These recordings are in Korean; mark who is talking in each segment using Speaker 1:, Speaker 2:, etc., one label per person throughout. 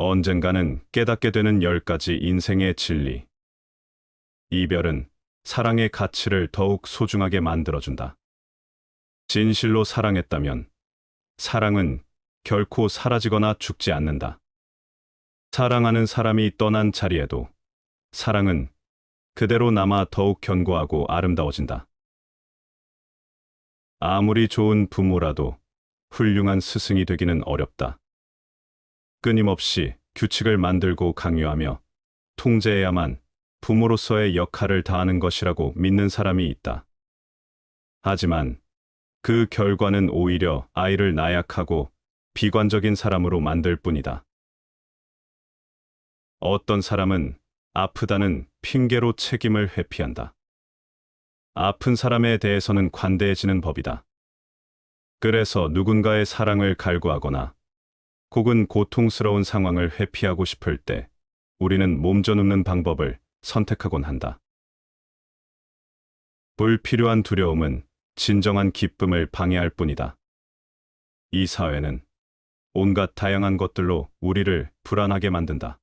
Speaker 1: 언젠가는 깨닫게 되는 10가지 인생의 진리. 이별은 사랑의 가치를 더욱 소중하게 만들어준다. 진실로 사랑했다면 사랑은 결코 사라지거나 죽지 않는다. 사랑하는 사람이 떠난 자리에도 사랑은 그대로 남아 더욱 견고하고 아름다워진다. 아무리 좋은 부모라도 훌륭한 스승이 되기는 어렵다. 끊임없이 규칙을 만들고 강요하며 통제해야만 부모로서의 역할을 다하는 것이라고 믿는 사람이 있다. 하지만 그 결과는 오히려 아이를 나약하고 비관적인 사람으로 만들 뿐이다. 어떤 사람은 아프다는 핑계로 책임을 회피한다. 아픈 사람에 대해서는 관대해지는 법이다. 그래서 누군가의 사랑을 갈구하거나 혹은 고통스러운 상황을 회피하고 싶을 때 우리는 몸져눕는 방법을 선택하곤 한다. 불필요한 두려움은 진정한 기쁨을 방해할 뿐이다. 이 사회는 온갖 다양한 것들로 우리를 불안하게 만든다.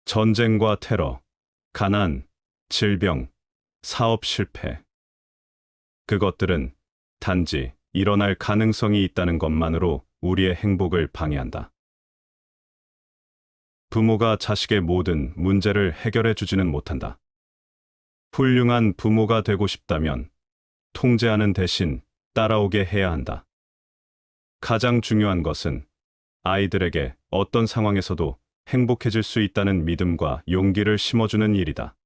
Speaker 1: 전쟁과 테러, 가난, 질병, 사업 실패. 그것들은 단지 일어날 가능성이 있다는 것만으로 우리의 행복을 방해한다. 부모가 자식의 모든 문제를 해결해 주지는 못한다. 훌륭한 부모가 되고 싶다면 통제하는 대신 따라오게 해야 한다. 가장 중요한 것은 아이들에게 어떤 상황에서도 행복해질 수 있다는 믿음과 용기를 심어주는 일이다.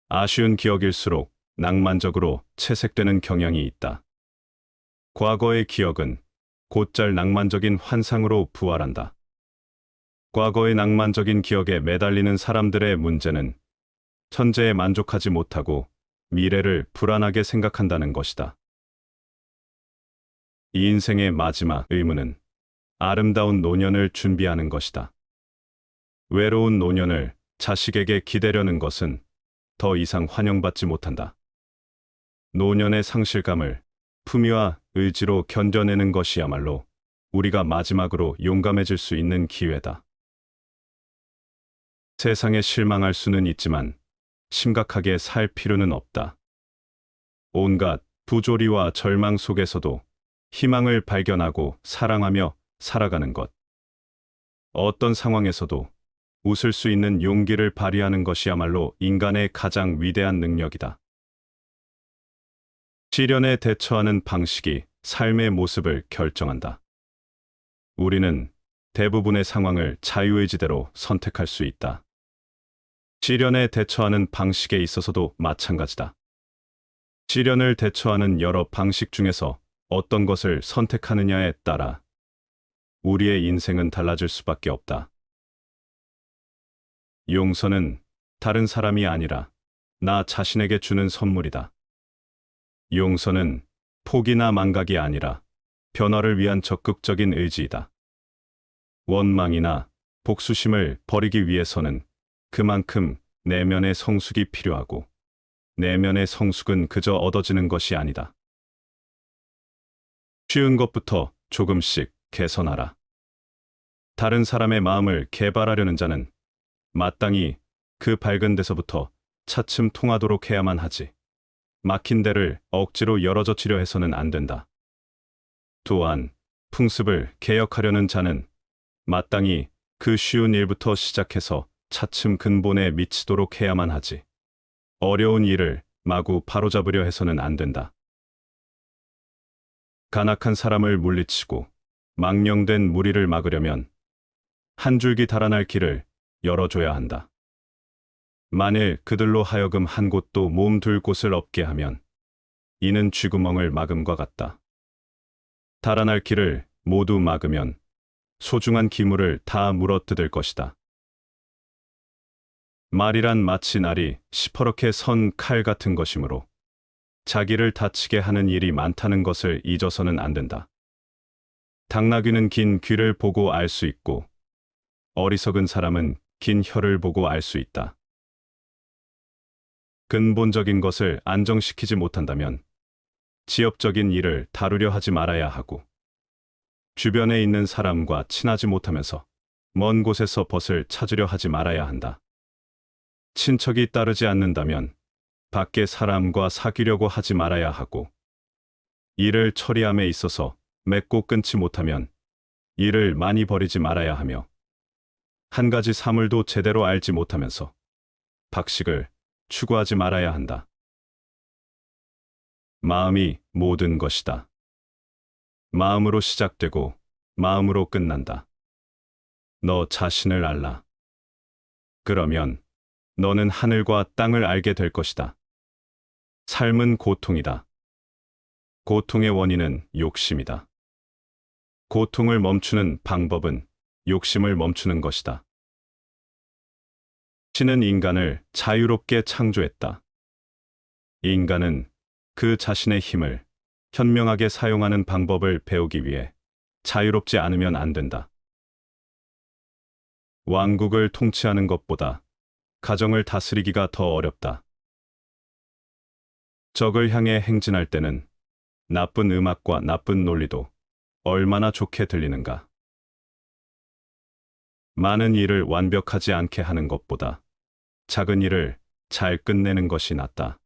Speaker 1: 아쉬운 기억일수록 낭만적으로 채색되는 경향이 있다. 과거의 기억은 곧잘 낭만적인 환상으로 부활한다. 과거의 낭만적인 기억에 매달리는 사람들의 문제는 현재에 만족하지 못하고 미래를 불안하게 생각한다는 것이다. 이 인생의 마지막 의무는 아름다운 노년을 준비하는 것이다. 외로운 노년을 자식에게 기대려는 것은 더 이상 환영받지 못한다. 노년의 상실감을 품위와 의지로 견뎌내는 것이야말로 우리가 마지막으로 용감해질 수 있는 기회다. 세상에 실망할 수는 있지만 심각하게 살 필요는 없다. 온갖 부조리와 절망 속에서도 희망을 발견하고 사랑하며 살아가는 것. 어떤 상황에서도 웃을 수 있는 용기를 발휘하는 것이야말로 인간의 가장 위대한 능력이다. 시련에 대처하는 방식이 삶의 모습을 결정한다. 우리는 대부분의 상황을 자유의지대로 선택할 수 있다. 시련에 대처하는 방식에 있어서도 마찬가지다. 시련을 대처하는 여러 방식 중에서 어떤 것을 선택하느냐에 따라 우리의 인생은 달라질 수밖에 없다. 용서는 다른 사람이 아니라 나 자신에게 주는 선물이다. 용서는 포기나 망각이 아니라 변화를 위한 적극적인 의지이다. 원망이나 복수심을 버리기 위해서는 그만큼 내면의 성숙이 필요하고 내면의 성숙은 그저 얻어지는 것이 아니다. 쉬운 것부터 조금씩 개선하라. 다른 사람의 마음을 개발하려는 자는 마땅히 그 밝은 데서부터 차츰 통하도록 해야만 하지. 막힌 데를 억지로 열어젖히려 해서는 안 된다. 또한 풍습을 개혁하려는 자는 마땅히 그 쉬운 일부터 시작해서 차츰 근본에 미치도록 해야만 하지. 어려운 일을 마구 바로잡으려 해서는 안 된다. 간악한 사람을 물리치고 망령된 무리를 막으려면 한 줄기 달아날 길을 열어줘야 한다. 만일 그들로 하여금 한 곳도 몸둘 곳을 없게 하면 이는 쥐구멍을 막음과 같다. 달아날 길을 모두 막으면 소중한 기물을 다 물어뜯을 것이다. 말이란 마치 날이 시퍼렇게 선 칼 같은 것이므로 자기를 다치게 하는 일이 많다는 것을 잊어서는 안 된다. 당나귀는 긴 귀를 보고 알 수 있고 어리석은 사람은 긴 혀를 보고 알 수 있다. 근본적인 것을 안정시키지 못한다면 지엽적인 일을 다루려 하지 말아야 하고 주변에 있는 사람과 친하지 못하면서 먼 곳에서 벗을 찾으려 하지 말아야 한다. 친척이 따르지 않는다면 밖에 사람과 사귀려고 하지 말아야 하고, 일을 처리함에 있어서 맺고 끊지 못하면 일을 많이 버리지 말아야 하며, 한 가지 사물도 제대로 알지 못하면서 박식을 추구하지 말아야 한다. 마음이 모든 것이다. 마음으로 시작되고 마음으로 끝난다. 너 자신을 알라. 그러면 너는 하늘과 땅을 알게 될 것이다. 삶은 고통이다. 고통의 원인은 욕심이다. 고통을 멈추는 방법은 욕심을 멈추는 것이다. 신은 인간을 자유롭게 창조했다. 인간은 그 자신의 힘을 현명하게 사용하는 방법을 배우기 위해 자유롭지 않으면 안 된다. 왕국을 통치하는 것보다 가정을 다스리기가 더 어렵다. 적을 향해 행진할 때는 나쁜 음악과 나쁜 논리도 얼마나 좋게 들리는가. 많은 일을 완벽하지 않게 하는 것보다 작은 일을 잘 끝내는 것이 낫다.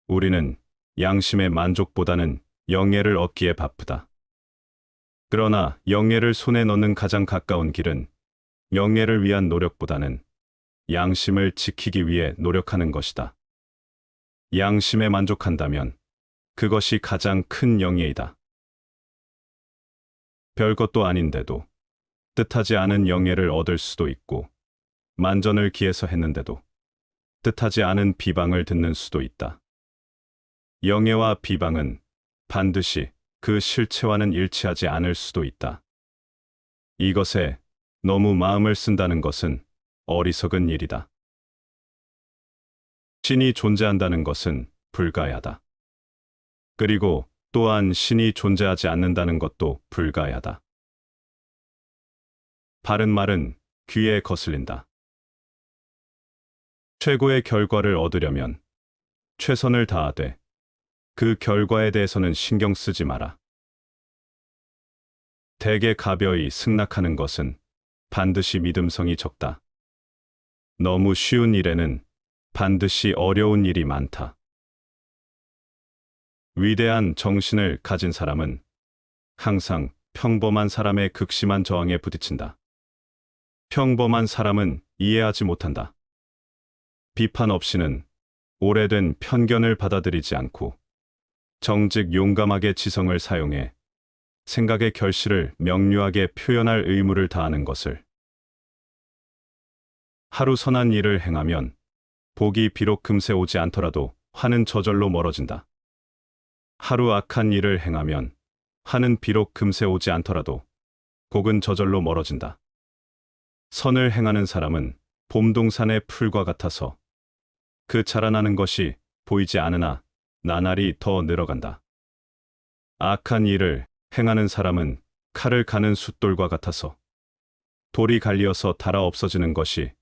Speaker 1: 우리는 양심의 만족보다는 영예를 얻기에 바쁘다. 그러나 영예를 손에 넣는 가장 가까운 길은 영예를 위한 노력보다는 양심을 지키기 위해 노력하는 것이다. 양심에 만족한다면 그것이 가장 큰 영예이다. 별것도 아닌데도 뜻하지 않은 영예를 얻을 수도 있고, 만전을 기해서 했는데도 뜻하지 않은 비방을 듣는 수도 있다. 영예와 비방은 반드시 그 실체와는 일치하지 않을 수도 있다. 이것에 너무 마음을 쓴다는 것은 어리석은 일이다. 신이 존재한다는 것은 불가야하다. 그리고 또한 신이 존재하지 않는다는 것도 불가야하다. 바른 말은 귀에 거슬린다. 최고의 결과를 얻으려면 최선을 다하되 그 결과에 대해서는 신경 쓰지 마라. 대개 가벼이 승낙하는 것은 반드시 믿음성이 적다. 너무 쉬운 일에는 반드시 어려운 일이 많다. 위대한 정신을 가진 사람은 항상 평범한 사람의 극심한 저항에 부딪힌다. 평범한 사람은 이해하지 못한다. 비판 없이는 오래된 편견을 받아들이지 않고 정직 용감하게 지성을 사용해 생각의 결실을 명료하게 표현할 의무를 다하는 것을. 하루 선한 일을 행하면 복이 비록 금세 오지 않더라도 화는 저절로 멀어진다. 하루 악한 일을 행하면 화는 비록 금세 오지 않더라도 복은 저절로 멀어진다. 선을 행하는 사람은 봄동산의 풀과 같아서 그 자라나는 것이 보이지 않으나 나날이 더 늘어간다. 악한 일을 행하는 사람은 칼을 가는 숫돌과 같아서 돌이 갈리어서 닳아 없어지는 것이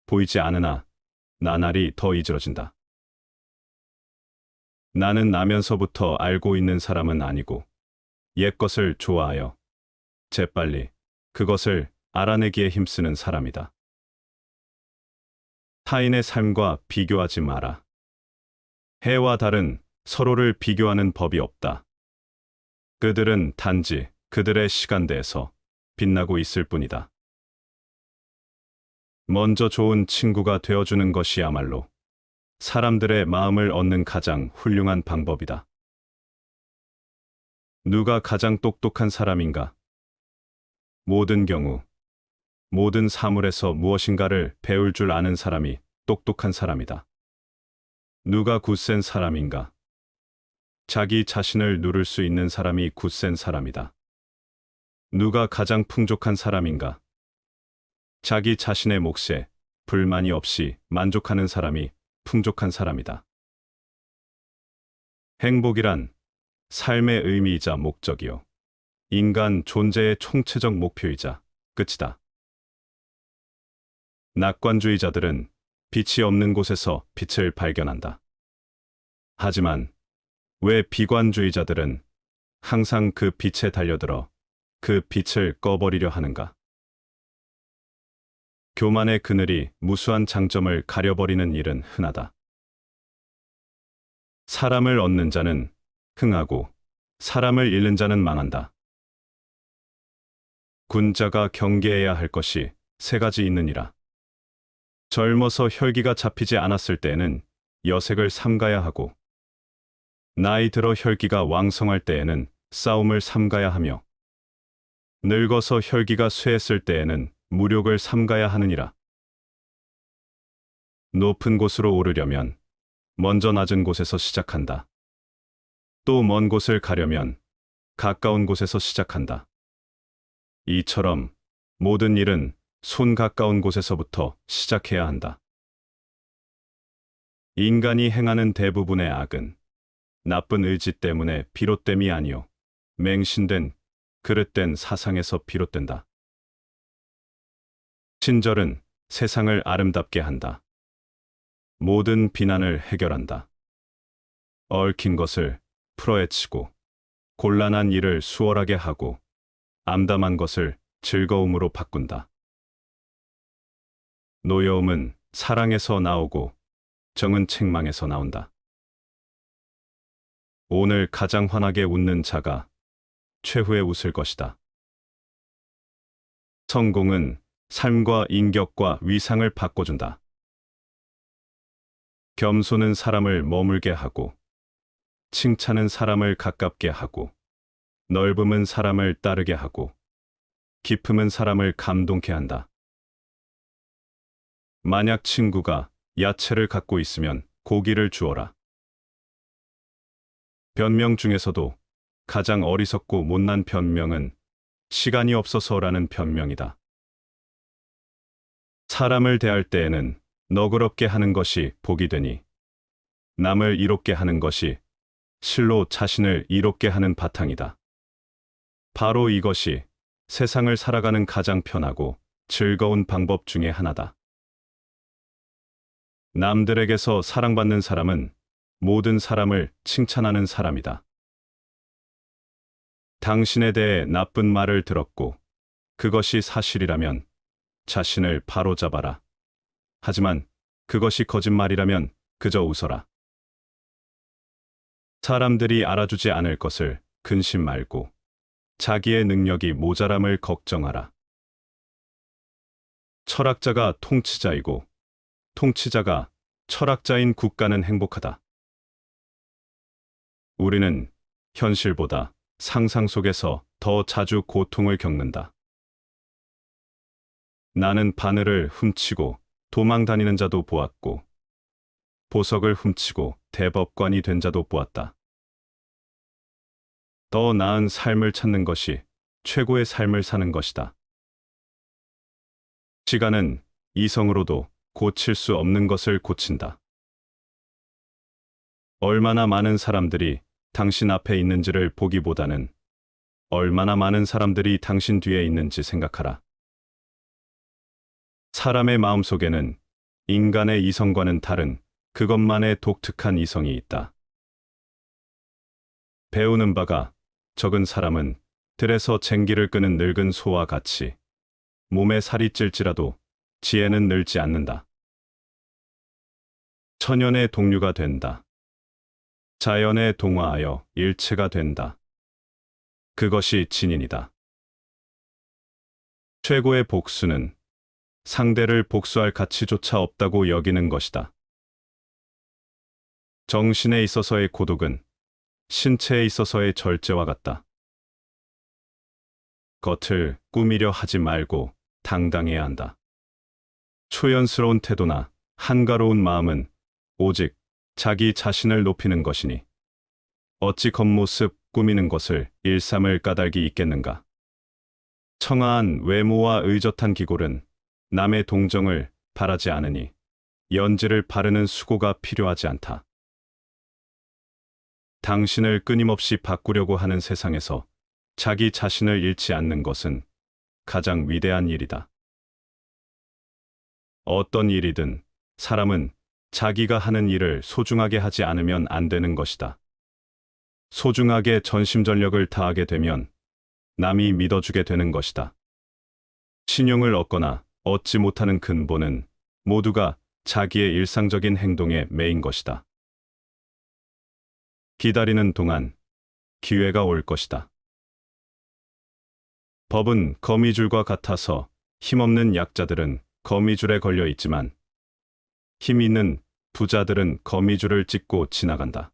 Speaker 1: 보이지 않으나 나날이 더 이질어진다. 나는 나면서부터 알고 있는 사람은 아니고 옛것을 좋아하여 재빨리 그것을 알아내기에 힘쓰는 사람이다. 타인의 삶과 비교하지 마라. 해와 달은 서로를 비교하는 법이 없다. 그들은 단지 그들의 시간대에서 빛나고 있을 뿐이다. 먼저 좋은 친구가 되어주는 것이야말로 사람들의 마음을 얻는 가장 훌륭한 방법이다. 누가 가장 똑똑한 사람인가? 모든 경우, 모든 사물에서 무엇인가를 배울 줄 아는 사람이 똑똑한 사람이다. 누가 굳센 사람인가? 자기 자신을 누를 수 있는 사람이 굳센 사람이다. 누가 가장 풍족한 사람인가? 자기 자신의 몫에 불만이 없이 만족하는 사람이 풍족한 사람이다. 행복이란 삶의 의미이자 목적이요, 인간 존재의 총체적 목표이자 끝이다. 낙관주의자들은 빛이 없는 곳에서 빛을 발견한다. 하지만 왜 비관주의자들은 항상 그 빛에 달려들어 그 빛을 꺼버리려 하는가? 교만의 그늘이 무수한 장점을 가려버리는 일은 흔하다. 사람을 얻는 자는 흥하고 사람을 잃는 자는 망한다. 군자가 경계해야 할 것이 세 가지 있느니라. 젊어서 혈기가 잡히지 않았을 때에는 여색을 삼가야 하고, 나이 들어 혈기가 왕성할 때에는 싸움을 삼가야 하며, 늙어서 혈기가 쇠했을 때에는 무력을 삼가야 하느니라. 높은 곳으로 오르려면 먼저 낮은 곳에서 시작한다. 또 먼 곳을 가려면 가까운 곳에서 시작한다. 이처럼 모든 일은 손 가까운 곳에서부터 시작해야 한다. 인간이 행하는 대부분의 악은 나쁜 의지 때문에 비롯됨이 아니요 맹신된 그릇된 사상에서 비롯된다. 친절은 세상을 아름답게 한다. 모든 비난을 해결한다. 얽힌 것을 풀어헤치고 곤란한 일을 수월하게 하고 암담한 것을 즐거움으로 바꾼다. 노여움은 사랑에서 나오고 정은 책망에서 나온다. 오늘 가장 환하게 웃는 자가 최후에 웃을 것이다. 성공은 삶과 인격과 위상을 바꿔준다. 겸손은 사람을 머물게 하고, 칭찬은 사람을 가깝게 하고, 넓음은 사람을 따르게 하고, 깊음은 사람을 감동케 한다. 만약 친구가 야채를 갖고 있으면 고기를 주어라. 변명 중에서도 가장 어리석고 못난 변명은 시간이 없어서라는 변명이다. 사람을 대할 때에는 너그럽게 하는 것이 복이 되니 남을 이롭게 하는 것이 실로 자신을 이롭게 하는 바탕이다. 바로 이것이 세상을 살아가는 가장 편하고 즐거운 방법 중에 하나다. 남들에게서 사랑받는 사람은 모든 사람을 칭찬하는 사람이다. 당신에 대해 나쁜 말을 들었고 그것이 사실이라면 자신을 바로잡아라. 하지만 그것이 거짓말이라면 그저 웃어라. 사람들이 알아주지 않을 것을 근심 말고 자기의 능력이 모자람을 걱정하라. 철학자가 통치자이고 통치자가 철학자인 국가는 행복하다. 우리는 현실보다 상상 속에서 더 자주 고통을 겪는다. 나는 바늘을 훔치고 도망 다니는 자도 보았고, 보석을 훔치고 대법관이 된 자도 보았다. 더 나은 삶을 찾는 것이 최고의 삶을 사는 것이다. 시간은 이성으로도 고칠 수 없는 것을 고친다. 얼마나 많은 사람들이 당신 앞에 있는지를 보기보다는 얼마나 많은 사람들이 당신 뒤에 있는지 생각하라. 사람의 마음속에는 인간의 이성과는 다른 그것만의 독특한 이성이 있다. 배우는 바가 적은 사람은 들에서 쟁기를 끄는 늙은 소와 같이 몸에 살이 찔지라도 지혜는 늘지 않는다. 천연의 동류가 된다. 자연에 동화하여 일체가 된다. 그것이 진인이다. 최고의 복수는 상대를 복수할 가치조차 없다고 여기는 것이다. 정신에 있어서의 고독은 신체에 있어서의 절제와 같다. 겉을 꾸미려 하지 말고 당당해야 한다. 초연스러운 태도나 한가로운 마음은 오직 자기 자신을 높이는 것이니 어찌 겉모습 꾸미는 것을 일삼을 까닭이 있겠는가. 청아한 외모와 의젓한 기골은 남의 동정을 바라지 않으니 연지를 바르는 수고가 필요하지 않다. 당신을 끊임없이 바꾸려고 하는 세상에서 자기 자신을 잃지 않는 것은 가장 위대한 일이다. 어떤 일이든 사람은 자기가 하는 일을 소중하게 하지 않으면 안 되는 것이다. 소중하게 전심전력을 다하게 되면 남이 믿어주게 되는 것이다. 신용을 얻거나 얻지 못하는 근본은 모두가 자기의 일상적인 행동에 매인 것이다. 기다리는 동안 기회가 올 것이다. 법은 거미줄과 같아서 힘없는 약자들은 거미줄에 걸려 있지만 힘 있는 부자들은 거미줄을 찢고 지나간다.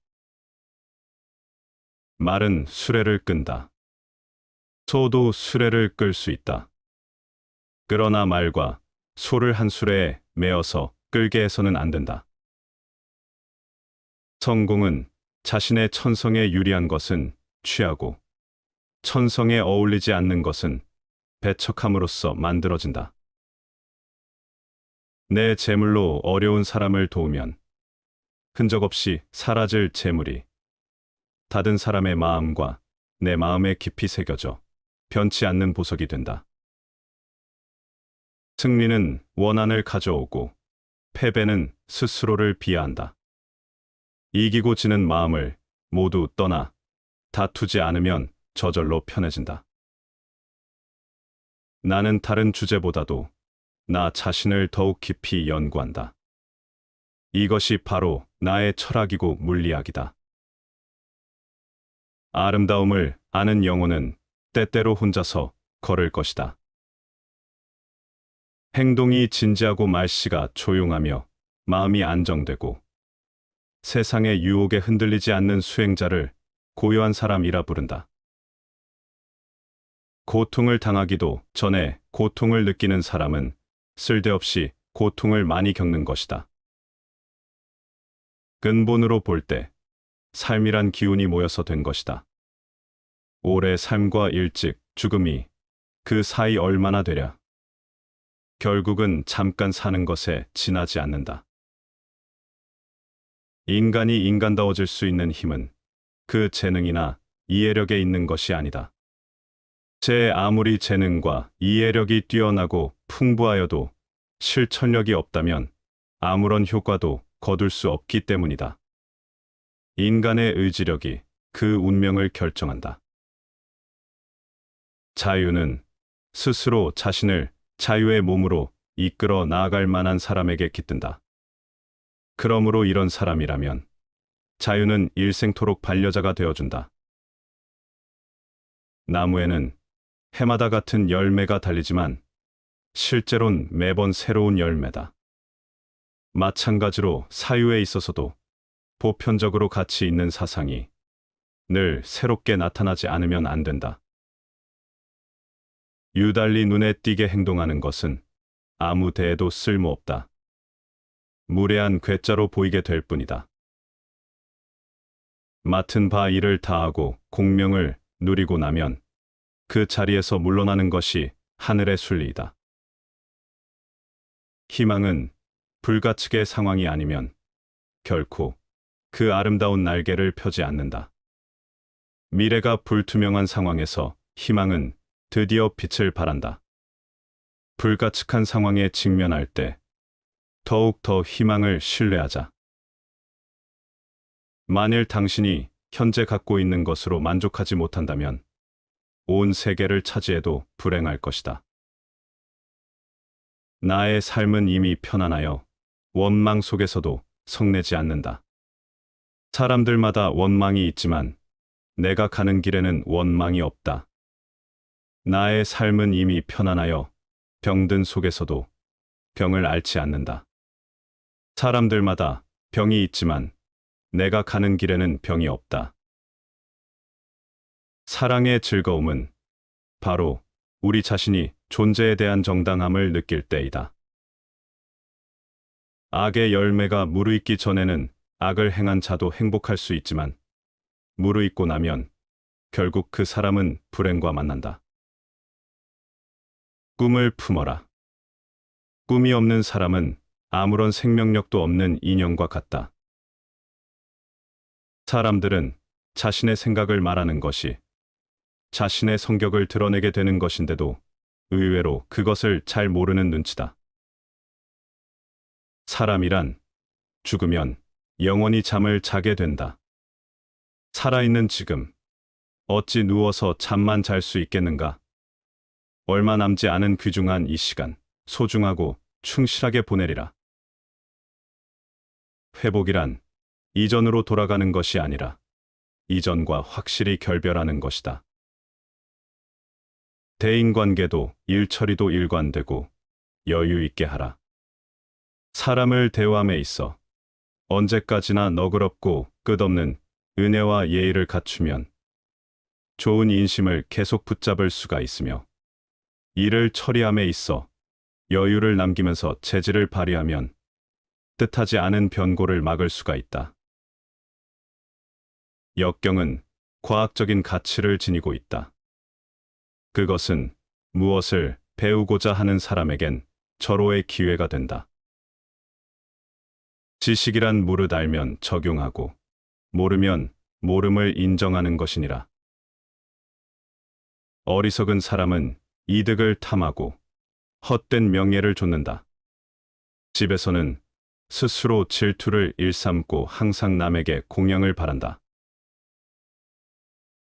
Speaker 1: 말은 수레를 끈다. 소도 수레를 끌 수 있다. 그러나 말과 소를 한 수레에 매어서 끌게 해서는 안 된다. 성공은 자신의 천성에 유리한 것은 취하고 천성에 어울리지 않는 것은 배척함으로써 만들어진다. 내 재물로 어려운 사람을 도우면 흔적 없이 사라질 재물이 닫은 사람의 마음과 내 마음에 깊이 새겨져 변치 않는 보석이 된다. 승리는 원한을 가져오고 패배는 스스로를 비하한다. 이기고 지는 마음을 모두 떠나 다투지 않으면 저절로 편해진다. 나는 다른 주제보다도 나 자신을 더욱 깊이 연구한다. 이것이 바로 나의 철학이고 물리학이다. 아름다움을 아는 영혼은 때때로 혼자서 걸을 것이다. 행동이 진지하고 말씨가 조용하며 마음이 안정되고 세상의 유혹에 흔들리지 않는 수행자를 고요한 사람이라 부른다. 고통을 당하기도 전에 고통을 느끼는 사람은 쓸데없이 고통을 많이 겪는 것이다. 근본으로 볼 때 삶이란 기운이 모여서 된 것이다. 오래 삶과 일찍 죽음이 그 사이 얼마나 되랴. 결국은 잠깐 사는 것에 지나지 않는다. 인간이 인간다워질 수 있는 힘은 그 재능이나 이해력에 있는 것이 아니다. 제 아무리 재능과 이해력이 뛰어나고 풍부하여도 실천력이 없다면 아무런 효과도 거둘 수 없기 때문이다. 인간의 의지력이 그 운명을 결정한다. 자유는 스스로 자신을 자유의 몸으로 이끌어 나아갈 만한 사람에게 깃든다. 그러므로 이런 사람이라면 자유는 일생토록 반려자가 되어준다. 나무에는 해마다 같은 열매가 달리지만 실제론 매번 새로운 열매다. 마찬가지로 사유에 있어서도 보편적으로 가치 있는 사상이 늘 새롭게 나타나지 않으면 안 된다. 유달리 눈에 띄게 행동하는 것은 아무 데에도 쓸모없다. 무례한 괴짜로 보이게 될 뿐이다. 맡은 바 일을 다하고 공명을 누리고 나면 그 자리에서 물러나는 것이 하늘의 순리이다. 희망은 불가측의 상황이 아니면 결코 그 아름다운 날개를 펴지 않는다. 미래가 불투명한 상황에서 희망은 드디어 빛을 발한다. 불가측한 상황에 직면할 때 더욱 더 희망을 신뢰하자. 만일 당신이 현재 갖고 있는 것으로 만족하지 못한다면 온 세계를 차지해도 불행할 것이다. 나의 삶은 이미 편안하여 원망 속에서도 성내지 않는다. 사람들마다 원망이 있지만 내가 가는 길에는 원망이 없다. 나의 삶은 이미 편안하여 병든 속에서도 병을 앓지 않는다. 사람들마다 병이 있지만 내가 가는 길에는 병이 없다. 사랑의 즐거움은 바로 우리 자신이 존재에 대한 정당함을 느낄 때이다. 악의 열매가 무르익기 전에는 악을 행한 자도 행복할 수 있지만 무르익고 나면 결국 그 사람은 불행과 만난다. 꿈을 품어라. 꿈이 없는 사람은 아무런 생명력도 없는 인형과 같다. 사람들은 자신의 생각을 말하는 것이 자신의 성격을 드러내게 되는 것인데도 의외로 그것을 잘 모르는 눈치다. 사람이란 죽으면 영원히 잠을 자게 된다. 살아있는 지금, 어찌 누워서 잠만 잘 수 있겠는가? 얼마 남지 않은 귀중한 이 시간, 소중하고 충실하게 보내리라. 회복이란 이전으로 돌아가는 것이 아니라 이전과 확실히 결별하는 것이다. 대인관계도 일처리도 일관되고 여유 있게 하라. 사람을 대화함에 있어 언제까지나 너그럽고 끝없는 은혜와 예의를 갖추면 좋은 인심을 계속 붙잡을 수가 있으며 일을 처리함에 있어 여유를 남기면서 재질을 발휘하면 뜻하지 않은 변고를 막을 수가 있다. 역경은 과학적인 가치를 지니고 있다. 그것은 무엇을 배우고자 하는 사람에겐 절호의 기회가 된다. 지식이란 무릇 알면 적용하고 모르면 모름을 인정하는 것이니라. 어리석은 사람은 이득을 탐하고 헛된 명예를 좇는다. 집에서는 스스로 질투를 일삼고 항상 남에게 공양을 바란다.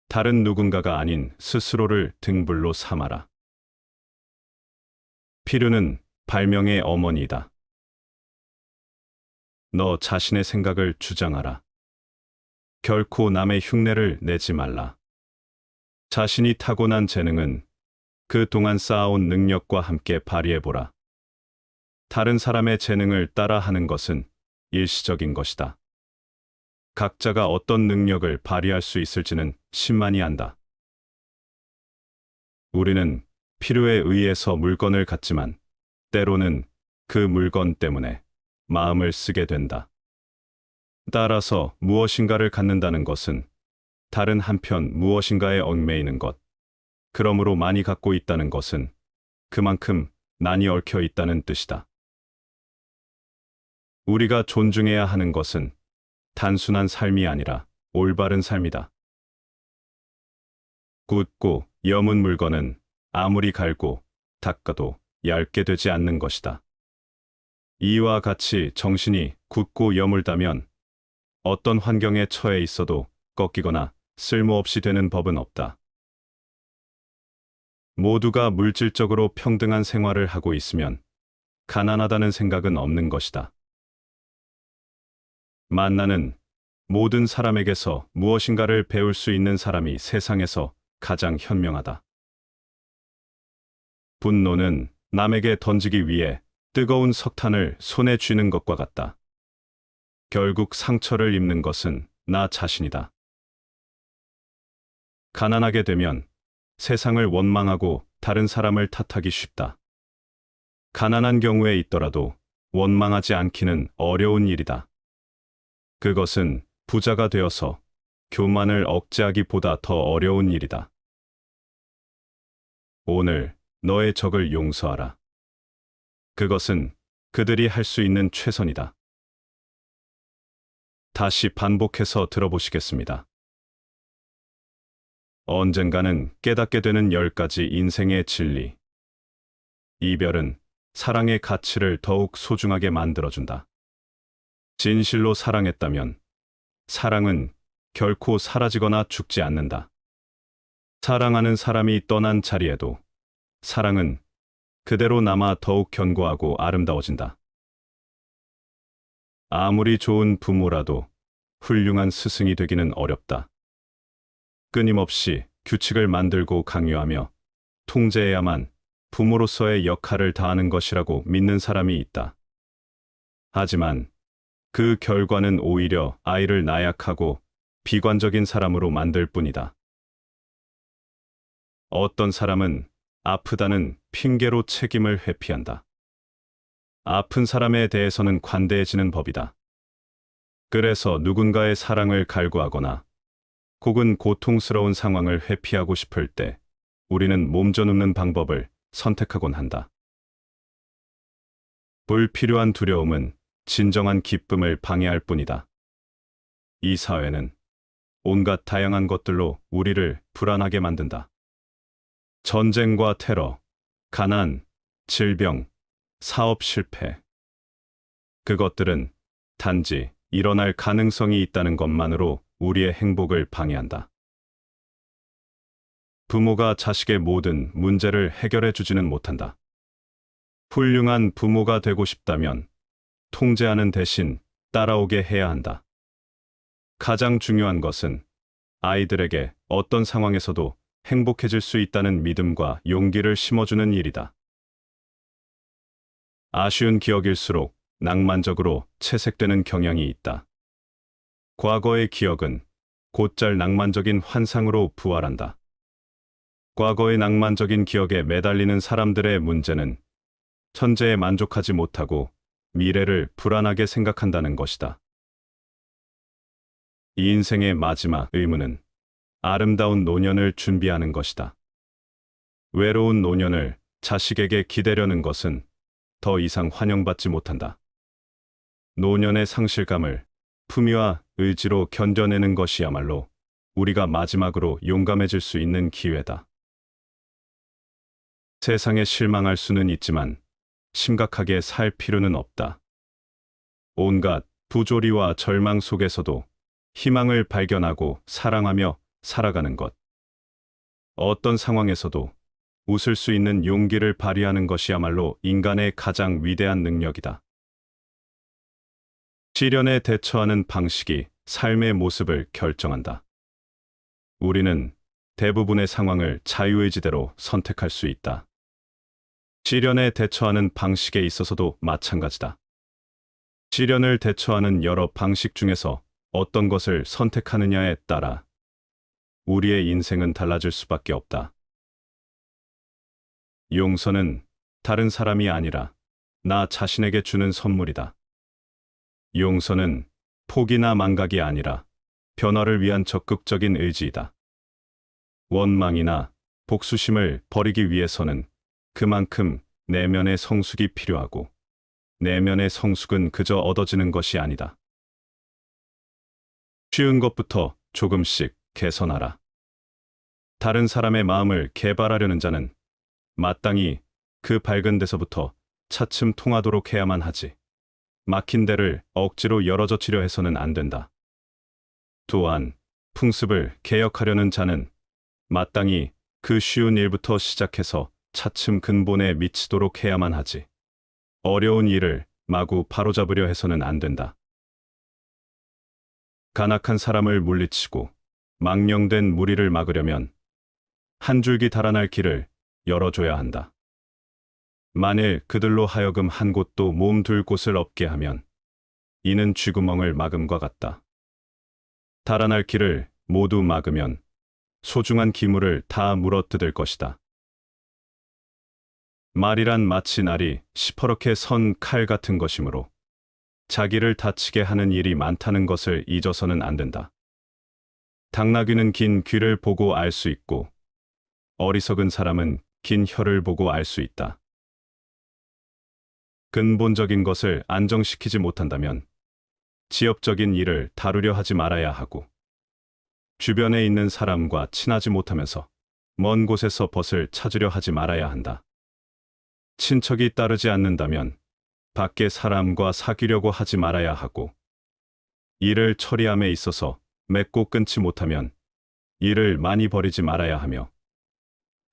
Speaker 1: 다른 누군가가 아닌 스스로를 등불로 삼아라. 필요는 발명의 어머니이다. 너 자신의 생각을 주장하라. 결코 남의 흉내를 내지 말라. 자신이 타고난 재능은 그동안 쌓아온 능력과 함께 발휘해보라. 다른 사람의 재능을 따라하는 것은 일시적인 것이다. 각자가 어떤 능력을 발휘할 수 있을지는 신만이 안다. 우리는 필요에 의해서 물건을 갖지만 때로는 그 물건 때문에 마음을 쓰게 된다. 따라서 무엇인가를 갖는다는 것은 다른 한편 무엇인가에 얽매이는 것, 그러므로 많이 갖고 있다는 것은 그만큼 난이 얽혀 있다는 뜻이다. 우리가 존중해야 하는 것은 단순한 삶이 아니라 올바른 삶이다. 굳고 여문 물건은 아무리 갈고 닦아도 얇게 되지 않는 것이다. 이와 같이 정신이 굳고 여물다면 어떤 환경에 처해 있어도 꺾이거나 쓸모없이 되는 법은 없다. 모두가 물질적으로 평등한 생활을 하고 있으면 가난하다는 생각은 없는 것이다. 만나는 모든 사람에게서 무엇인가를 배울 수 있는 사람이 세상에서 가장 현명하다. 분노는 남에게 던지기 위해 뜨거운 석탄을 손에 쥐는 것과 같다. 결국 상처를 입는 것은 나 자신이다. 가난하게 되면 세상을 원망하고 다른 사람을 탓하기 쉽다. 가난한 경우에 있더라도 원망하지 않기는 어려운 일이다. 그것은 부자가 되어서 교만을 억제하기보다 더 어려운 일이다. 오늘 너의 적을 용서하라. 그것은 그들이 할 수 있는 최선이다. 다시 반복해서 들어보시겠습니다. 언젠가는 깨닫게 되는 10가지 인생의 진리. 이별은 사랑의 가치를 더욱 소중하게 만들어준다. 진실로 사랑했다면 사랑은 결코 사라지거나 죽지 않는다. 사랑하는 사람이 떠난 자리에도 사랑은 그대로 남아 더욱 견고하고 아름다워진다. 아무리 좋은 부모라도 훌륭한 스승이 되기는 어렵다. 끊임없이 규칙을 만들고 강요하며 통제해야만 부모로서의 역할을 다하는 것이라고 믿는 사람이 있다. 하지만 그 결과는 오히려 아이를 나약하고 비관적인 사람으로 만들 뿐이다. 어떤 사람은 아프다는 핑계로 책임을 회피한다. 아픈 사람에 대해서는 관대해지는 법이다. 그래서 누군가의 사랑을 갈구하거나 혹은 고통스러운 상황을 회피하고 싶을 때 우리는 몸져눕는 방법을 선택하곤 한다. 불필요한 두려움은 진정한 기쁨을 방해할 뿐이다. 이 사회는 온갖 다양한 것들로 우리를 불안하게 만든다. 전쟁과 테러, 가난, 질병, 사업 실패. 그것들은 단지 일어날 가능성이 있다는 것만으로 우리의 행복을 방해한다. 부모가 자식의 모든 문제를 해결해 주지는 못한다. 훌륭한 부모가 되고 싶다면 통제하는 대신 따라오게 해야 한다. 가장 중요한 것은 아이들에게 어떤 상황에서도 행복해질 수 있다는 믿음과 용기를 심어주는 일이다. 아쉬운 기억일수록 낭만적으로 채색되는 경향이 있다. 과거의 기억은 곧잘 낭만적인 환상으로 부활한다. 과거의 낭만적인 기억에 매달리는 사람들의 문제는 현재에 만족하지 못하고 미래를 불안하게 생각한다는 것이다. 이 인생의 마지막 의무는 아름다운 노년을 준비하는 것이다. 외로운 노년을 자식에게 기대려는 것은 더 이상 환영받지 못한다. 노년의 상실감을 품위와 의지로 견뎌내는 것이야말로 우리가 마지막으로 용감해질 수 있는 기회다. 세상에 실망할 수는 있지만 심각하게 살 필요는 없다. 온갖 부조리와 절망 속에서도 희망을 발견하고 사랑하며 살아가는 것. 어떤 상황에서도 웃을 수 있는 용기를 발휘하는 것이야말로 인간의 가장 위대한 능력이다. 시련에 대처하는 방식이 삶의 모습을 결정한다. 우리는 대부분의 상황을 자유의지대로 선택할 수 있다. 시련에 대처하는 방식에 있어서도 마찬가지다. 시련을 대처하는 여러 방식 중에서 어떤 것을 선택하느냐에 따라 우리의 인생은 달라질 수밖에 없다. 용서는 다른 사람이 아니라 나 자신에게 주는 선물이다. 용서는 포기나 망각이 아니라 변화를 위한 적극적인 의지이다. 원망이나 복수심을 버리기 위해서는 그만큼 내면의 성숙이 필요하고 내면의 성숙은 그저 얻어지는 것이 아니다. 쉬운 것부터 조금씩 개선하라. 다른 사람의 마음을 개발하려는 자는 마땅히 그 밝은 데서부터 차츰 통하도록 해야만 하지. 막힌 데를 억지로 열어젖히려 해서는 안 된다. 또한 풍습을 개혁하려는 자는 마땅히 그 쉬운 일부터 시작해서 차츰 근본에 미치도록 해야만 하지. 어려운 일을 마구 바로잡으려 해서는 안 된다. 간악한 사람을 물리치고 망령된 무리를 막으려면 한 줄기 달아날 길을 열어줘야 한다. 만일 그들로 하여금 한 곳도 몸둘 곳을 없게 하면 이는 쥐구멍을 막음과 같다. 달아날 길을 모두 막으면 소중한 기물을 다 물어뜯을 것이다. 말이란 마치 날이 시퍼렇게 선 칼 같은 것이므로 자기를 다치게 하는 일이 많다는 것을 잊어서는 안 된다. 당나귀는 긴 귀를 보고 알 수 있고 어리석은 사람은 긴 혀를 보고 알 수 있다. 근본적인 것을 안정시키지 못한다면 지엽적인 일을 다루려 하지 말아야 하고 주변에 있는 사람과 친하지 못하면서 먼 곳에서 벗을 찾으려 하지 말아야 한다. 친척이 따르지 않는다면 밖에 사람과 사귀려고 하지 말아야 하고 일을 처리함에 있어서 맺고 끊지 못하면 일을 많이 버리지 말아야 하며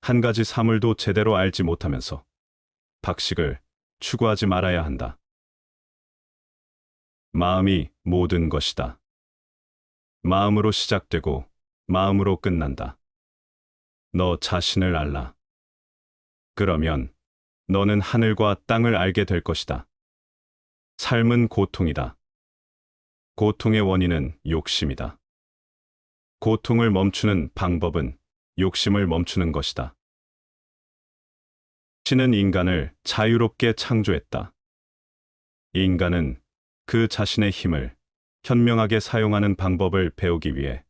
Speaker 1: 한 가지 사물도 제대로 알지 못하면서 박식을 추구하지 말아야 한다. 마음이 모든 것이다. 마음으로 시작되고 마음으로 끝난다. 너 자신을 알라. 그러면 너는 하늘과 땅을 알게 될 것이다. 삶은 고통이다. 고통의 원인은 욕심이다. 고통을 멈추는 방법은 욕심을 멈추는 것이다. 신은 인간을 자유롭게 창조했다. 인간은 그 자신의 힘을 현명하게 사용하는 방법을 배우기 위해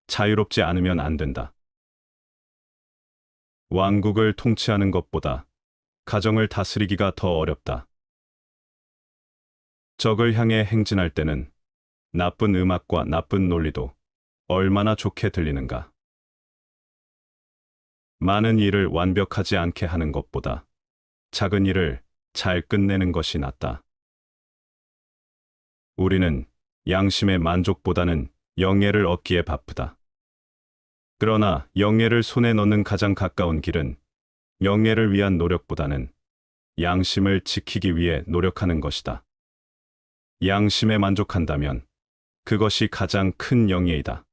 Speaker 1: 자유롭지 않으면 안 된다. 왕국을 통치하는 것보다 가정을 다스리기가 더 어렵다. 적을 향해 행진할 때는 나쁜 음악과 나쁜 논리도 얼마나 좋게 들리는가. 많은 일을 완벽하지 않게 하는 것보다 작은 일을 잘 끝내는 것이 낫다. 우리는 양심의 만족보다는 영예를 얻기에 바쁘다. 그러나 영예를 손에 넣는 가장 가까운 길은 영예를 위한 노력보다는 양심을 지키기 위해 노력하는 것이다. 양심에 만족한다면 그것이 가장 큰 영예이다.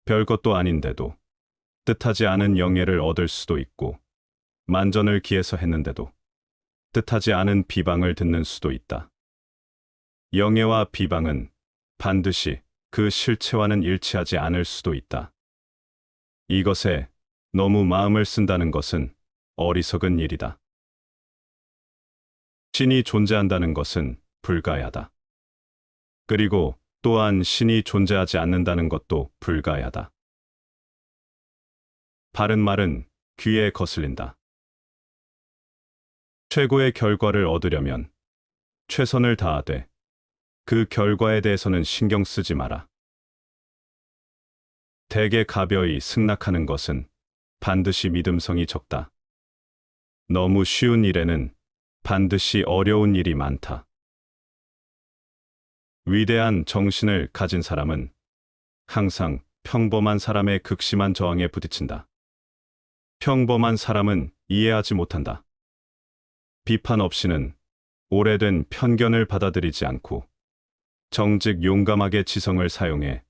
Speaker 1: 별것도 아닌데도 뜻하지 않은 영예를 얻을 수도 있고, 만전을 기해서 했는데도 뜻하지 않은 비방을 듣는 수도 있다. 영예와 비방은 반드시 그 실체와는 일치하지 않을 수도 있다. 이것에 너무 마음을 쓴다는 것은 어리석은 일이다. 신이 존재한다는 것은 불가야다. 그리고 또한 신이 존재하지 않는다는 것도 불가야다. 바른 말은 귀에 거슬린다. 최고의 결과를 얻으려면 최선을 다하되 그 결과에 대해서는 신경 쓰지 마라. 대개 가벼이 승낙하는 것은 반드시 믿음성이 적다. 너무 쉬운 일에는 반드시 어려운 일이 많다. 위대한 정신을 가진 사람은 항상 평범한 사람의 극심한 저항에 부딪힌다. 평범한 사람은 이해하지 못한다. 비판 없이는 오래된 편견을 받아들이지 않고 정직 용감하게 지성을 사용해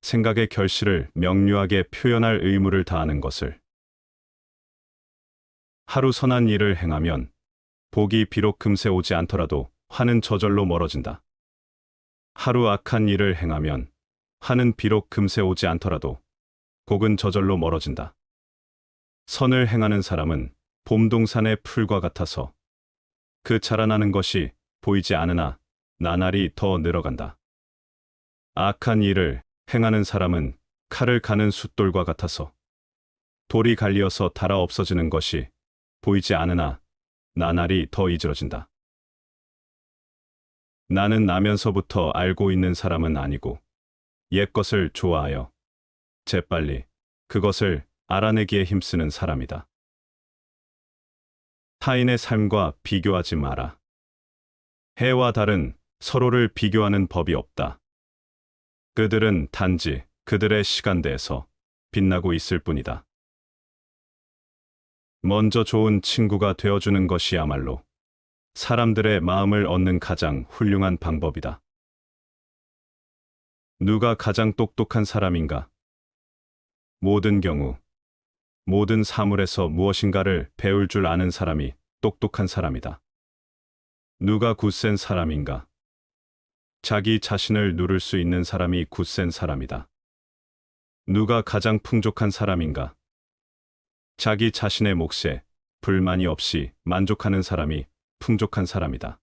Speaker 1: 생각의 결실을 명료하게 표현할 의무를 다하는 것을. 하루 선한 일을 행하면 복이 비록 금세 오지 않더라도 화는 저절로 멀어진다. 하루 악한 일을 행하면 화는 비록 금세 오지 않더라도 복은 저절로 멀어진다. 선을 행하는 사람은 봄동산의 풀과 같아서 그 자라나는 것이 보이지 않으나 나날이 더 늘어간다. 악한 일을 행하는 사람은 칼을 가는 숫돌과 같아서 돌이 갈리어서 닳아 없어지는 것이 보이지 않으나 나날이 더 이질어진다. 나는 나면서부터 알고 있는 사람은 아니고 옛것을 좋아하여 재빨리 그것을 알아내기에 힘쓰는 사람이다. 타인의 삶과 비교하지 마라. 해와 달은 서로를 비교하는 법이 없다. 그들은 단지 그들의 시간대에서 빛나고 있을 뿐이다. 먼저 좋은 친구가 되어주는 것이야말로 사람들의 마음을 얻는 가장 훌륭한 방법이다. 누가 가장 똑똑한 사람인가? 모든 경우, 모든 사물에서 무엇인가를 배울 줄 아는 사람이 똑똑한 사람이다. 누가 굳센 사람인가? 자기 자신을 누를 수 있는 사람이 굳센 사람이다. 누가 가장 풍족한 사람인가? 자기 자신의 몫에 불만이 없이 만족하는 사람이 풍족한 사람이다.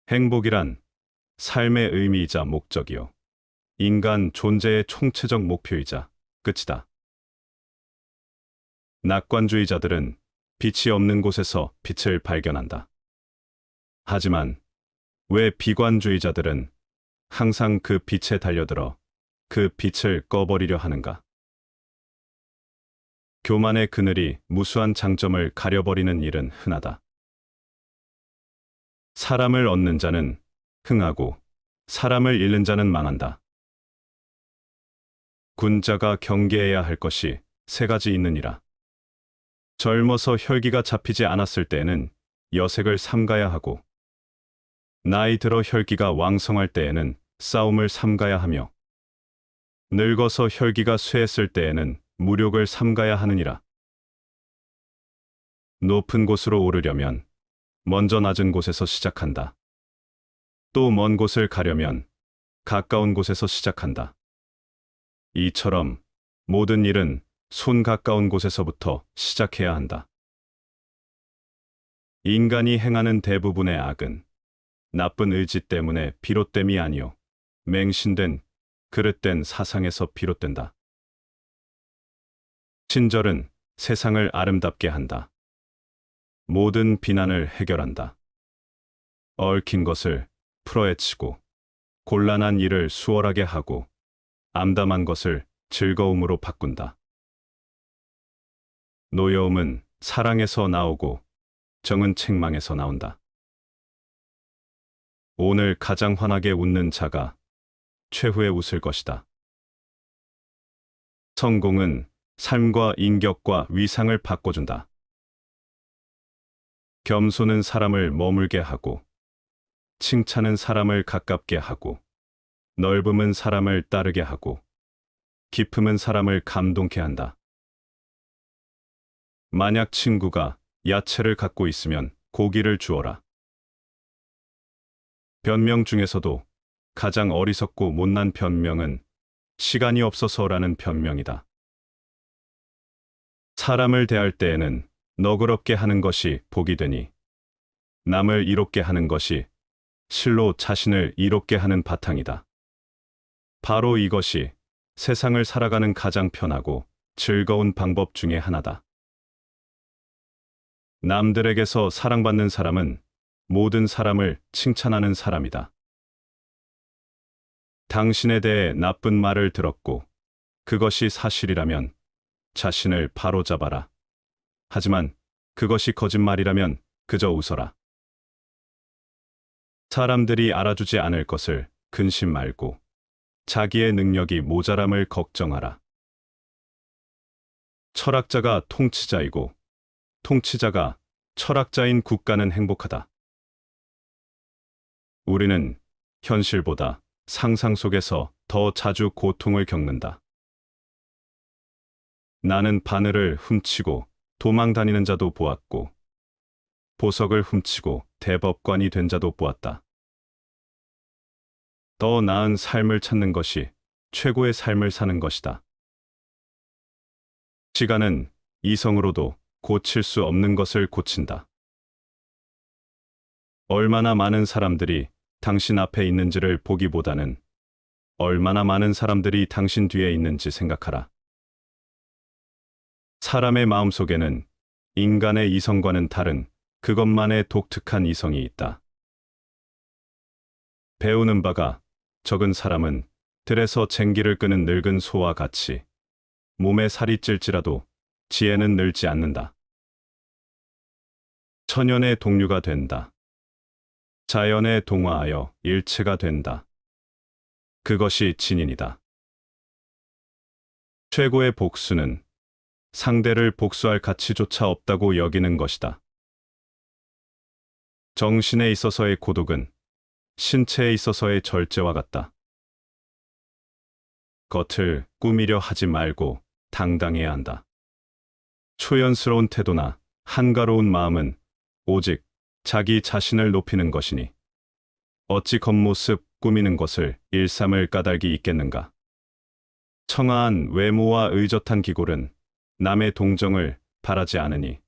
Speaker 1: 행복이란 삶의 의미이자 목적이요. 인간 존재의 총체적 목표이자 끝이다. 낙관주의자들은 빛이 없는 곳에서 빛을 발견한다. 하지만 왜 비관주의자들은 항상 그 빛에 달려들어 그 빛을 꺼버리려 하는가? 교만의 그늘이 무수한 장점을 가려버리는 일은 흔하다. 사람을 얻는 자는 흥하고 사람을 잃는 자는 망한다. 군자가 경계해야 할 것이 세 가지 있느니라. 젊어서 혈기가 잡히지 않았을 때에는 여색을 삼가야 하고, 나이 들어 혈기가 왕성할 때에는 싸움을 삼가야 하며, 늙어서 혈기가 쇠했을 때에는 무력을 삼가야 하느니라. 높은 곳으로 오르려면 먼저 낮은 곳에서 시작한다. 또 먼 곳을 가려면 가까운 곳에서 시작한다. 이처럼 모든 일은 손 가까운 곳에서부터 시작해야 한다. 인간이 행하는 대부분의 악은 나쁜 의지 때문에 비롯됨이 아니요 맹신된 그릇된 사상에서 비롯된다. 친절은 세상을 아름답게 한다. 모든 비난을 해결한다. 얽힌 것을 풀어헤치고 곤란한 일을 수월하게 하고 암담한 것을 즐거움으로 바꾼다. 노여움은 사랑에서 나오고 정은 책망에서 나온다. 오늘 가장 환하게 웃는 자가 최후에 웃을 것이다. 성공은 삶과 인격과 위상을 바꿔준다. 겸손은 사람을 머물게 하고, 칭찬은 사람을 가깝게 하고, 넓음은 사람을 따르게 하고, 깊음은 사람을 감동케 한다. 만약 친구가 야채를 갖고 있으면 고기를 주어라. 변명 중에서도 가장 어리석고 못난 변명은 시간이 없어서라는 변명이다. 사람을 대할 때에는 너그럽게 하는 것이 복이 되니 남을 이롭게 하는 것이 실로 자신을 이롭게 하는 바탕이다. 바로 이것이 세상을 살아가는 가장 편하고 즐거운 방법 중에 하나다. 남들에게서 사랑받는 사람은 모든 사람을 칭찬하는 사람이다. 당신에 대해 나쁜 말을 들었고 그것이 사실이라면 자신을 바로잡아라. 하지만 그것이 거짓말이라면 그저 웃어라. 사람들이 알아주지 않을 것을 근심 말고 자기의 능력이 모자람을 걱정하라. 철학자가 통치자이고 통치자가 철학자인 국가는 행복하다. 우리는 현실보다 상상 속에서 더 자주 고통을 겪는다. 나는 바늘을 훔치고 도망 다니는 자도 보았고, 보석을 훔치고 대법관이 된 자도 보았다. 더 나은 삶을 찾는 것이 최고의 삶을 사는 것이다. 시간은 이성으로도 고칠 수 없는 것을 고친다. 얼마나 많은 사람들이 당신 앞에 있는지를 보기보다는 얼마나 많은 사람들이 당신 뒤에 있는지 생각하라. 사람의 마음속에는 인간의 이성과는 다른 그것만의 독특한 이성이 있다. 배우는 바가 적은 사람은 들에서 쟁기를 끄는 늙은 소와 같이 몸에 살이 찔지라도 지혜는 늘지 않는다. 천연의 동류가 된다. 자연에 동화하여 일체가 된다. 그것이 진인이다. 최고의 복수는 상대를 복수할 가치조차 없다고 여기는 것이다. 정신에 있어서의 고독은 신체에 있어서의 절제와 같다. 겉을 꾸미려 하지 말고 당당해야 한다. 초연스러운 태도나 한가로운 마음은 오직 자기 자신을 높이는 것이니 어찌 겉모습 꾸미는 것을 일삼을 까닭이 있겠는가. 청아한 외모와 의젓한 기골은 남의 동정을 바라지 않으니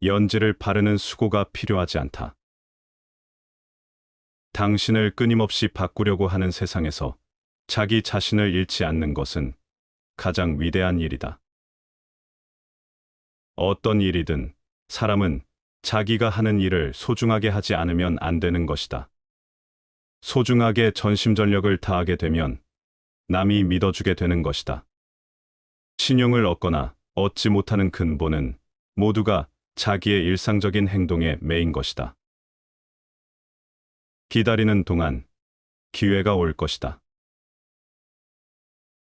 Speaker 1: 연지를 바르는 수고가 필요하지 않다. 당신을 끊임없이 바꾸려고 하는 세상에서 자기 자신을 잃지 않는 것은 가장 위대한 일이다. 어떤 일이든 사람은 자기가 하는 일을 소중하게 하지 않으면 안 되는 것이다. 소중하게 전심전력을 다하게 되면 남이 믿어주게 되는 것이다. 신용을 얻거나 얻지 못하는 근본은 모두가 자기의 일상적인 행동에 매인 것이다. 기다리는 동안 기회가 올 것이다.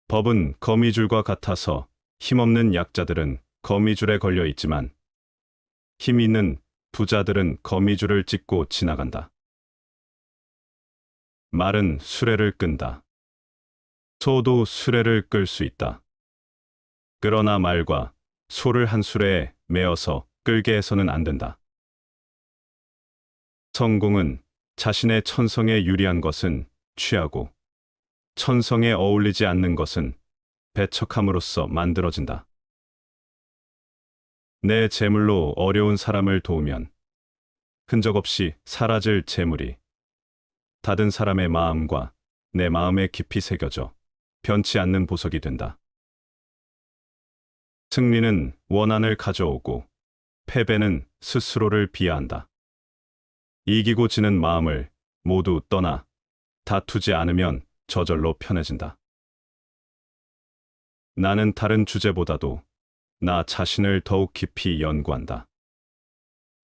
Speaker 1: 법은 거미줄과 같아서 힘없는 약자들은 거미줄에 걸려 있지만 힘 있는 부자들은 거미줄을 찢고 지나간다. 말은 수레를 끈다. 소도 수레를 끌 수 있다. 그러나 말과 소를 한 수레에 매어서 끌게 해서는 안 된다. 성공은 자신의 천성에 유리한 것은 취하고 천성에 어울리지 않는 것은 배척함으로써 만들어진다. 내 재물로 어려운 사람을 도우면 흔적 없이 사라질 재물이 닫은 사람의 마음과 내 마음에 깊이 새겨져 변치 않는 보석이 된다. 승리는 원한을 가져오고 패배는 스스로를 비하한다. 이기고 지는 마음을 모두 떠나 다투지 않으면 저절로 편해진다. 나는 다른 주제보다도 나 자신을 더욱 깊이 연구한다.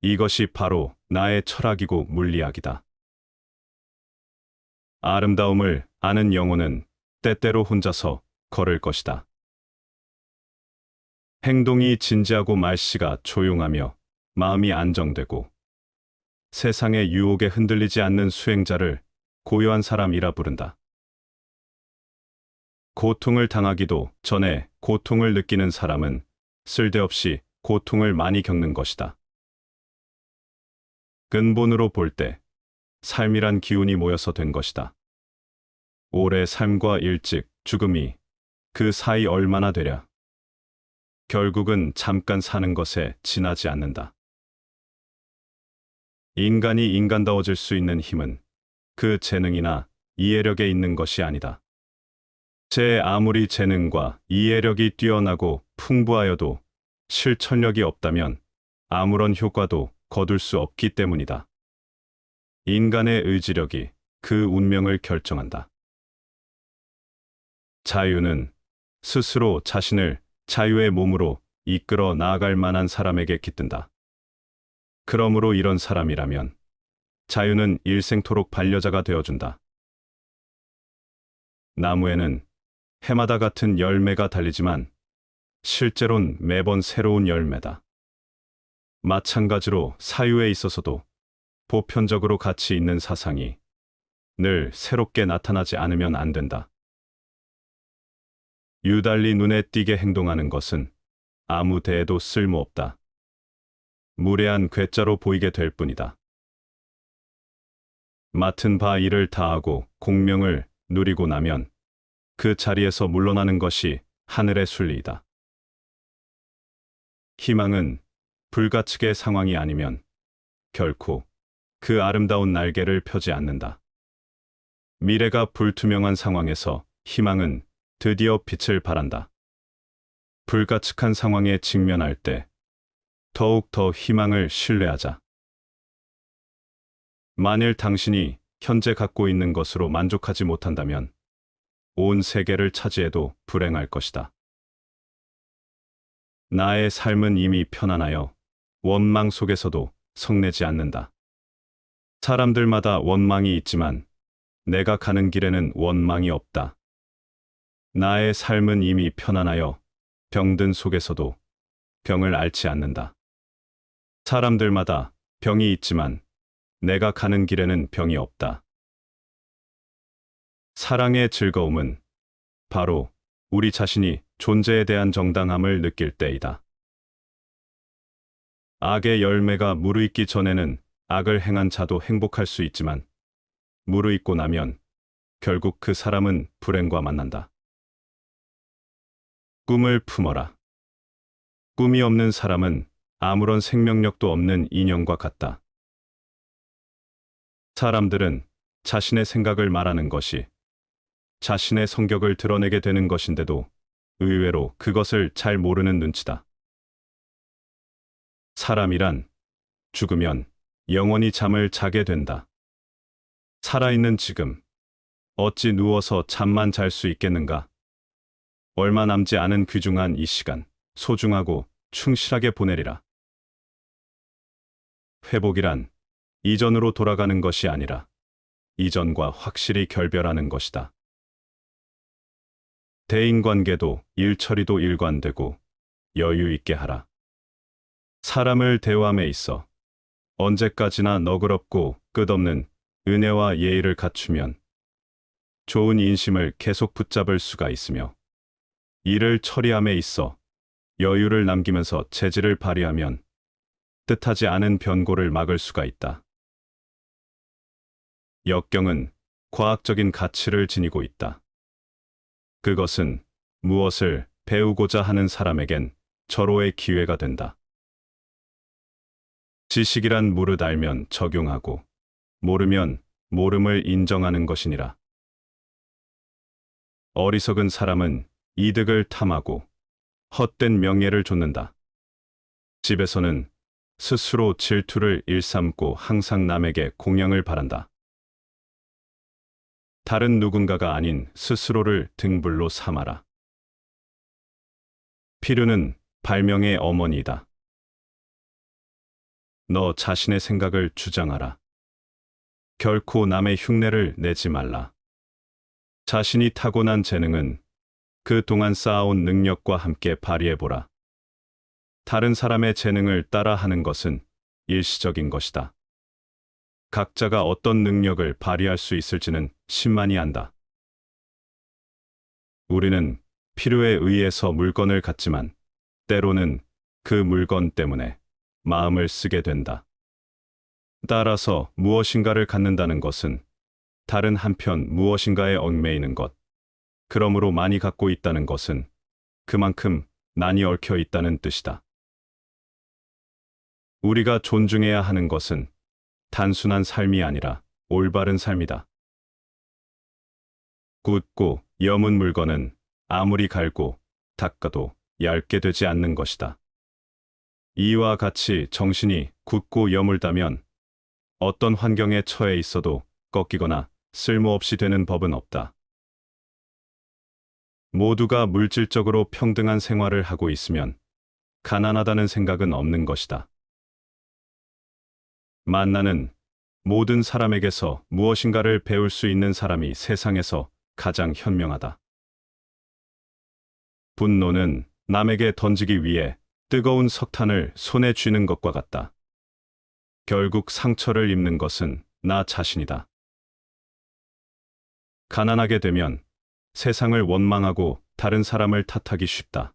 Speaker 1: 이것이 바로 나의 철학이고 물리학이다. 아름다움을 아는 영혼은 때때로 혼자서 걸을 것이다. 행동이 진지하고 말씨가 조용하며 마음이 안정되고 세상의 유혹에 흔들리지 않는 수행자를 고요한 사람이라 부른다. 고통을 당하기도 전에 고통을 느끼는 사람은 쓸데없이 고통을 많이 겪는 것이다. 근본으로 볼 때 삶이란 기운이 모여서 된 것이다. 오래 삶과 일찍 죽음이 그 사이 얼마나 되랴. 결국은 잠깐 사는 것에 지나지 않는다. 인간이 인간다워질 수 있는 힘은 그 재능이나 이해력에 있는 것이 아니다. 제 아무리 재능과 이해력이 뛰어나고 풍부하여도 실천력이 없다면 아무런 효과도 거둘 수 없기 때문이다. 인간의 의지력이 그 운명을 결정한다. 자유는 스스로 자신을 자유의 몸으로 이끌어 나아갈 만한 사람에게 깃든다. 그러므로 이런 사람이라면 자유는 일생토록 반려자가 되어준다. 나무에는 해마다 같은 열매가 달리지만 실제론 매번 새로운 열매다. 마찬가지로 사유에 있어서도 보편적으로 가치 있는 사상이 늘 새롭게 나타나지 않으면 안 된다. 유달리 눈에 띄게 행동하는 것은 아무 데에도 쓸모없다. 무례한 괴짜로 보이게 될 뿐이다. 맡은 바 일을 다하고 공명을 누리고 나면 그 자리에서 물러나는 것이 하늘의 순리이다. 희망은 불가측의 상황이 아니면 결코 그 아름다운 날개를 펴지 않는다. 미래가 불투명한 상황에서 희망은 드디어 빛을 발한다. 불가측한 상황에 직면할 때 더욱 더 희망을 신뢰하자. 만일 당신이 현재 갖고 있는 것으로 만족하지 못한다면 온 세계를 차지해도 불행할 것이다. 나의 삶은 이미 편안하여 원망 속에서도 성내지 않는다. 사람들마다 원망이 있지만 내가 가는 길에는 원망이 없다. 나의 삶은 이미 편안하여 병든 속에서도 병을 앓지 않는다. 사람들마다 병이 있지만 내가 가는 길에는 병이 없다. 사랑의 즐거움은 바로 우리 자신이 존재에 대한 정당함을 느낄 때이다. 악의 열매가 무르익기 전에는 악을 행한 자도 행복할 수 있지만 무르익고 나면 결국 그 사람은 불행과 만난다. 꿈을 품어라. 꿈이 없는 사람은 아무런 생명력도 없는 인형과 같다. 사람들은 자신의 생각을 말하는 것이 자신의 성격을 드러내게 되는 것인데도 의외로 그것을 잘 모르는 눈치다. 사람이란 죽으면 영원히 잠을 자게 된다. 살아있는 지금, 어찌 누워서 잠만 잘 수 있겠는가? 얼마 남지 않은 귀중한 이 시간, 소중하고 충실하게 보내리라. 회복이란 이전으로 돌아가는 것이 아니라 이전과 확실히 결별하는 것이다. 대인관계도 일처리도 일관되고 여유 있게 하라. 사람을 대화함에 있어 언제까지나 너그럽고 끝없는 은혜와 예의를 갖추면 좋은 인심을 계속 붙잡을 수가 있으며 일을 처리함에 있어 여유를 남기면서 재질을 발휘하면 뜻하지 않은 변고를 막을 수가 있다. 역경은 과학적인 가치를 지니고 있다. 그것은 무엇을 배우고자 하는 사람에겐 절호의 기회가 된다. 지식이란 무릇 알면 적용하고 모르면 모름을 인정하는 것이니라. 어리석은 사람은 이득을 탐하고 헛된 명예를 좇는다. 집에서는 스스로 질투를 일삼고 항상 남에게 공양을 바란다. 다른 누군가가 아닌 스스로를 등불로 삼아라. 필요는 발명의 어머니이다. 너 자신의 생각을 주장하라. 결코 남의 흉내를 내지 말라. 자신이 타고난 재능은 그동안 쌓아온 능력과 함께 발휘해보라. 다른 사람의 재능을 따라하는 것은 일시적인 것이다. 각자가 어떤 능력을 발휘할 수 있을지는 신만이 안다. 우리는 필요에 의해서 물건을 갖지만 때로는 그 물건 때문에 마음을 쓰게 된다. 따라서 무엇인가를 갖는다는 것은 다른 한편 무엇인가에 얽매이는 것, 그러므로 많이 갖고 있다는 것은 그만큼 난이 얽혀 있다는 뜻이다. 우리가 존중해야 하는 것은 단순한 삶이 아니라 올바른 삶이다. 굳고 여문 물건은 아무리 갈고 닦아도 얇게 되지 않는 것이다. 이와 같이 정신이 굳고 여물다면 어떤 환경에 처해 있어도 꺾이거나 쓸모없이 되는 법은 없다. 모두가 물질적으로 평등한 생활을 하고 있으면 가난하다는 생각은 없는 것이다. 만나는 모든 사람에게서 무엇인가를 배울 수 있는 사람이 세상에서 가장 현명하다. 분노는 남에게 던지기 위해 뜨거운 석탄을 손에 쥐는 것과 같다. 결국 상처를 입는 것은 나 자신이다. 가난하게 되면 세상을 원망하고 다른 사람을 탓하기 쉽다.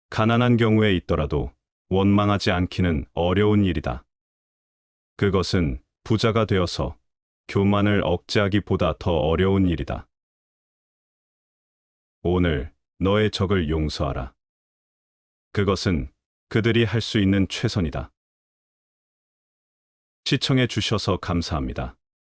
Speaker 1: 가난한 경우에 있더라도 원망하지 않기는 어려운 일이다. 그것은 부자가 되어서 교만을 억제하기보다 더 어려운 일이다. 오늘 너의 적을 용서하라. 그것은 그들이 할 수 있는 최선이다. 시청해 주셔서 감사합니다.